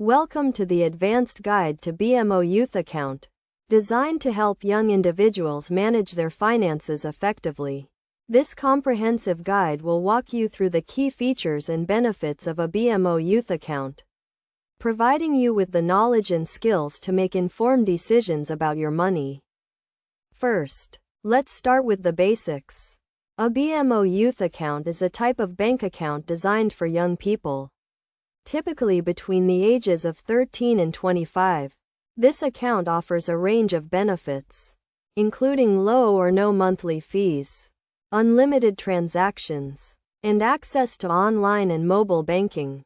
Welcome to the Advanced Guide to BMO Youth Account, designed to help young individuals manage their finances effectively. This comprehensive guide will walk you through the key features and benefits of a BMO Youth Account, providing you with the knowledge and skills to make informed decisions about your money. First, let's start with the basics. A BMO Youth Account is a type of bank account designed for young people, typically between the ages of 13 and 25. This account offers a range of benefits, including low or no monthly fees, unlimited transactions, and access to online and mobile banking.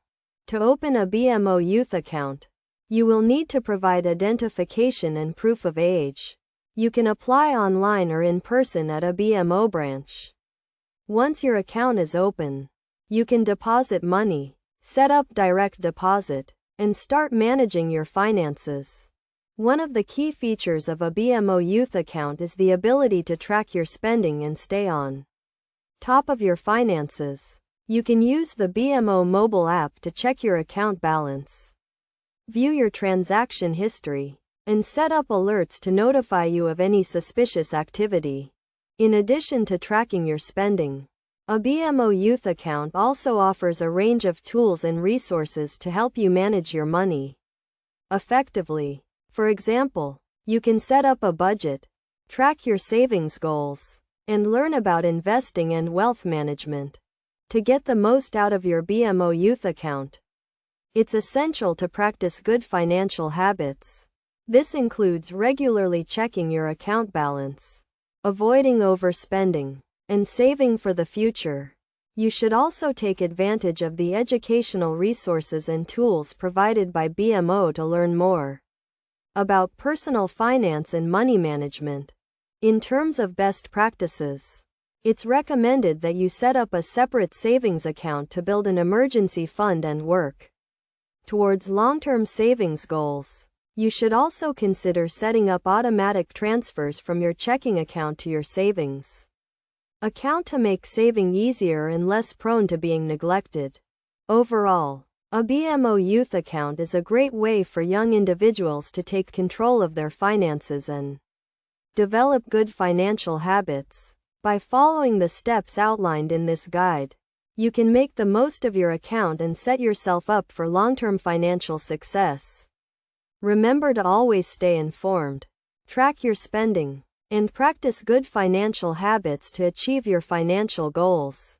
To open a BMO Youth Account, you will need to provide identification and proof of age. You can apply online or in person at a BMO branch. Once your account is open, you can deposit money, set up direct deposit, and start managing your finances. One of the key features of a BMO Youth Account is the ability to track your spending and stay on top of your finances. You can use the BMO mobile app to check your account balance, view your transaction history, and set up alerts to notify you of any suspicious activity. In addition to tracking your spending, a BMO Youth Account also offers a range of tools and resources to help you manage your money effectively. For example, you can set up a budget, track your savings goals, and learn about investing and wealth management. To get the most out of your BMO Youth Account, it's essential to practice good financial habits. This includes regularly checking your account balance, avoiding overspending, and saving for the future. You should also take advantage of the educational resources and tools provided by BMO to learn more about personal finance and money management. In terms of best practices, it's recommended that you set up a separate savings account to build an emergency fund and work towards long-term savings goals. You should also consider setting up automatic transfers from your checking account to your savings account to make saving easier and less prone to being neglected. Overall, a BMO Youth Account is a great way for young individuals to take control of their finances and develop good financial habits. By following the steps outlined in this guide, you can make the most of your account and set yourself up for long-term financial success. Remember to always stay informed, track your spending, and practice good financial habits to achieve your financial goals.